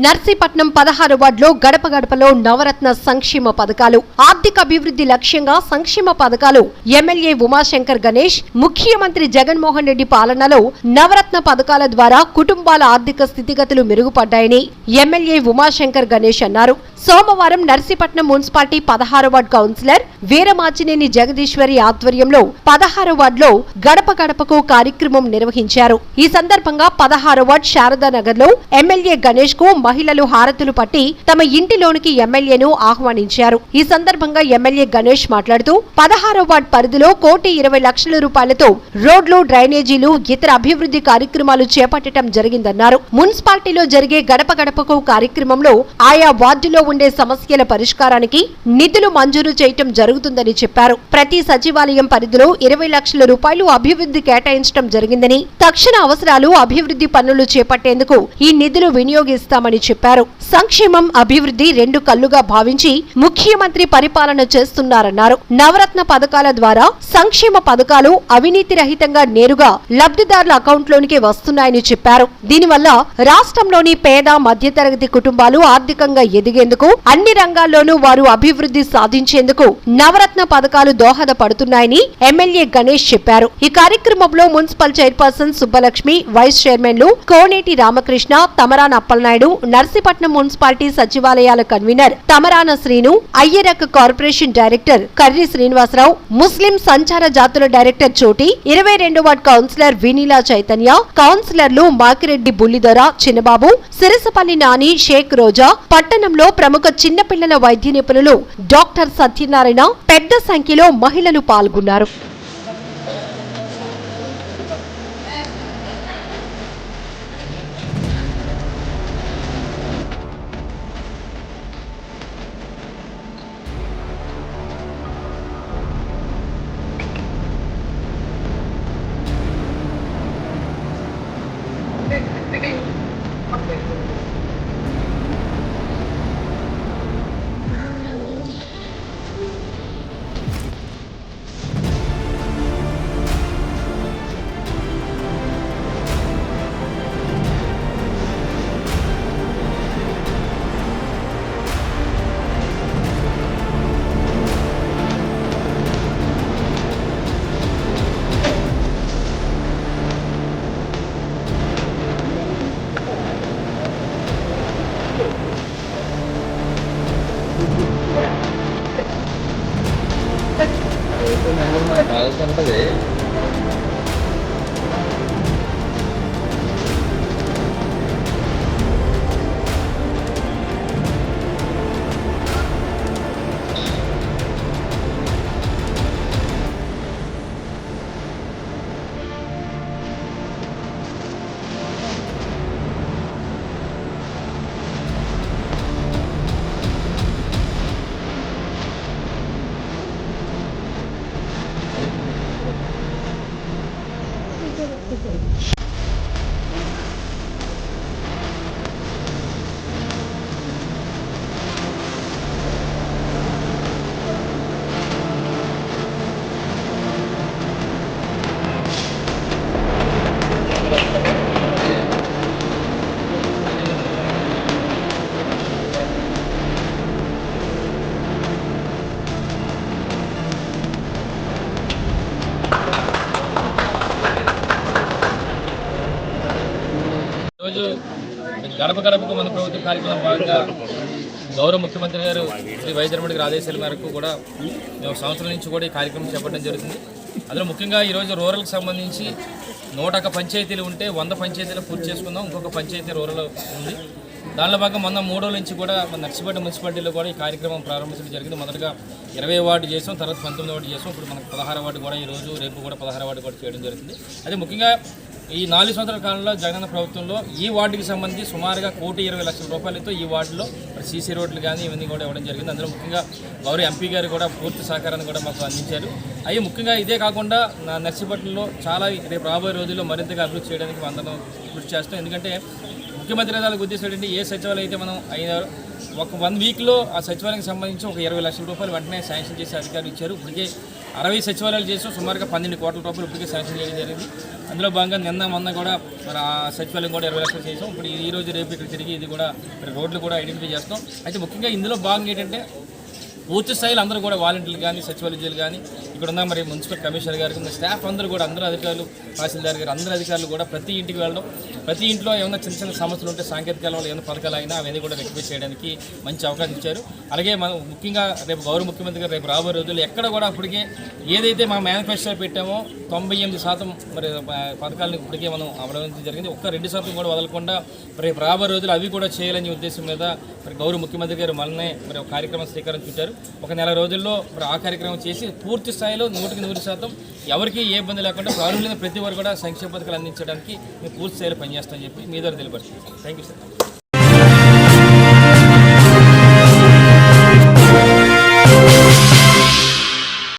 నర్సీపట్నం 16 వార్డులో గడప గడపలో నవరత్న సంక్షేమ పథకాలు ఆర్థిక అభివృద్ధి లక్ష్యంగా సంక్షేమ పథకాలు ఎమ్మెల్యే ఉమాశంకర్ గణేష్ ముఖ్యమంత్రి జగన్మోహన్ రెడ్డి పాలనలో నవరత్న పథకాల ద్వారా కుటుంబాల ఆర్థిక స్థితిగతులు మెరుగుపడ్డాయని ఎమ్మెల్యే ఉమాశంకర్ గణేష్ అన్నారు. సోమవారం Narsipatnam municipality 16 ward councillor Veeramachineni Jagadeeswari ఆధ్వర్యంలో 16 వార్డులో గడప గడపకు కార్యక్రమం నిర్వహించారు. ఈ సందర్భంగా 16 వార్డు శారదానగర్ లో ఎమ్మెల్యే గణేష్ కు మహిళలు హారతులు పట్టి తమ ఇంటిలోనికి ఎమ్మెల్యేను ఆహ్వానించారు. ఈ సందర్భంగా ఎమ్మెల్యే గణేష్ మాట్లాడుతూ 16 వార్డు పరిధిలో 1,20,00,000 రూపాయలతో రోడ్లు, డ్రైనేజీలు, ఇతర అభివృద్ధి కార్యక్రమాలు చేపట్టడం జరిగిందన్నారు. మున్సిపాలిటీలో జరిగే గడప గడపకు కార్యక్రమంలో ఆయా వార్డులో ఉండే సమస్యల పరిష్కారానికి నిధులు మంజూరు చేయటం జరుగుతుందని చెప్పారు. ప్రతి సచివాలయం పరిధిలో 20 లక్షల రూపాయలు అభివృద్ధి కేటాయించడం జరిగిందని, తక్షణ అవసరాలు అభివృద్ధి పనులు చేపట్టేందుకు ఈ నిధులు వినియోగిస్తామని చెప్పారు. సంక్షేమం, అభివృద్ధి రెండు కళ్లుగా భావించి ముఖ్యమంత్రి పరిపాలన చేస్తున్నారన్నారు. నవరత్న పథకాల ద్వారా సంక్షేమ పథకాలు అవినీతి రహితంగా నేరుగా లబ్ధిదారుల అకౌంట్లోనికి వస్తున్నాయని చెప్పారు. దీనివల్ల రాష్ట్రంలోని పేద, మధ్యతరగతి కుటుంబాలు ఆర్థికంగా ఎదిగేందుకు, అన్ని రంగాల్లోనూ వారు అభివృద్ధి సాధించేందుకు నవరత్న పథకాలు దోహదపడుతున్నాయని ఎమ్మెల్యే గణేష్ చెప్పారు. ఈ కార్యక్రమంలో మున్సిపల్ చైర్పర్సన్ సుబ్బలక్ష్మి, వైస్ చైర్మన్లు కోనేటి రామకృష్ణ, తమరాన అప్పలనాయుడు, నర్సీపట్నం మున్సిపాలిటీ సచివాలయాల కన్వీనర్ తమరాన శ్రీను, అయ్యరక్ corporation director Karri Srinivasarao, Muslim సంచార జాతుల డైరెక్టర్ చోటి, 22 వార్డు కౌన్సిలర్ వినీలా చైతన్య, కౌన్సిలర్లు మాకిరెడ్డి బుల్లిదొర, చిన్నబాబు, సిరసపల్లి నాని, షేక్ రోజా, పట్టణంలో ప్రముఖ చిన్నపిల్లల వైద్య నిపుణులు డాక్టర్ సత్యనారాయణ, పెద్ద సంఖ్యలో మహిళలు పాల్గొన్నారు. గడప గడపకు మన ప్రభుత్వ కార్యక్రమం భాగంగా గౌరవ ముఖ్యమంత్రి గారు శ్రీ వైఎస్ జగన్మోహన్ రెడ్డి ఆదేశాల మేరకు కూడా మేము సంవత్సరం నుంచి కూడా ఈ కార్యక్రమం చేపట్టడం జరుగుతుంది. అందులో ముఖ్యంగా ఈరోజు రూరల్కి సంబంధించి 101 పంచాయతీలు ఉంటే 100 పంచాయతీలు పూర్తి చేసుకుందాం. ఇంకొక పంచాయతీ రూరల్ ఉంది. దానిలో భాగంగా మొన్న 3 రోజుల నుంచి కూడా మన నర్సీపట్నం మున్సిపాలిటీలో కూడా ఈ కార్యక్రమం ప్రారంభించడం జరిగింది. మొదటగా 20 వార్డు చేసాం, తర్వాత 19 వార్డు చేసాం. ఇప్పుడు మనకు 16 వార్డు కూడా ఈరోజు, రేపు కూడా 16 వార్డు కూడా చేయడం జరుగుతుంది. అదే ముఖ్యంగా ఈ 4 సంవత్సరాల కాలంలో జగనన్న ప్రభుత్వంలో ఈ వార్డుకి సంబంధించి సుమారుగా 1,20,00,000 రూపాయలతో ఈ వార్డులో సీసీ రోడ్లు కానీ ఇవన్నీ కూడా ఇవ్వడం జరిగింది. అందులో ముఖ్యంగా గౌరవ ఎంపీ గారు కూడా పూర్తి సహకారాన్ని కూడా మాకు అందించారు. అవి ముఖ్యంగా ఇదే కాకుండా నర్సీపట్నంలో చాలా రేపు రాబోయే రోజుల్లో మరింతగా అభివృద్ధి చేయడానికి అందరం కృషి చేస్తాం. ఎందుకంటే ముఖ్యమంత్రి గారికి ఉద్దేశం ఏంటంటే ఏ సచివాలయం అయితే మనం ఒక 1 వీక్లో ఆ సచివాలయానికి సంబంధించి ఒక 20 లక్షల రూపాయలు వెంటనే శాంక్షన్ చేసే అధికారులు ఇచ్చారు. ఇప్పటికే 60 సచివాలయాలు చేసాం. సుమారుగా 12 కోట్ల రూపాయలు ఇప్పటికే శాంక్షన్ చేయడం జరిగింది. అందులో భాగంగా నిన్న మొన్న కూడా మరి ఆ సచివాలయం కూడా 20 లక్షలు చేసాం. ఇప్పుడు ఈ రోజు రేపు ఇక్కడ తిరిగి ఇది కూడా మరి రోడ్లు కూడా ఐడెంటిఫై చేస్తాం. అయితే ముఖ్యంగా ఇందులో భాగంగా ఏంటంటే పూర్తి స్థాయిలో అందరూ కూడా వాలంటీర్లు కానీ సచివాలయాలు కానీ ఇక్కడ ఉన్న మరి మున్సిపల్ కమిషనర్ గారికి స్టాఫ్ అందరూ కూడా అందరూ అధికారులు తహసీల్దార్ గారు అందరూ అధికారులు కూడా ప్రతి ఇంటికి వెళ్ళడం, ప్రతి ఇంట్లో ఏమైనా చిన్న చిన్న సమస్యలు ఉంటే సాంకేతిక వల్ల ఏమైనా పథకాలు అయినా అవన్నీ కూడా రెక్టిఫై చేయడానికి మంచి అవకాశం ఇచ్చారు. అలాగే మనం ముఖ్యంగా రేపు గౌరవ ముఖ్యమంత్రి గారు రేపు రాబోయే రోజుల్లో ఎక్కడ కూడా అప్పటికే ఏదైతే మా మేనిఫెస్టోలో పెట్టామో 98% మరి పథకాలను ఇప్పటికే మనం అమలు జరిగింది. ఒక్క 2% కూడా వదలకుండా రేపు రాబోయే రోజులు అవి కూడా చేయాలనే ఉద్దేశం మీద మరి గౌరవ ముఖ్యమంత్రి గారు మననే మరి ఒక కార్యక్రమం శ్రీకారం చుట్టారు. ఒక నెల రోజుల్లో మరి ఆ కార్యక్రమం చేసి పూర్తి స్థాయిలో 100% ఎవరికి ఏ ఇబ్బంది లేకుండా ప్రారంభమైన ప్రతి వారు కూడా సంక్షేమ పథకాలు అందించడానికి మేము పూర్తి స్థాయిలో పనిచేస్తామని చెప్పి మీ ద్వారా తెలియపరుస్తున్నాం. Thank you sir.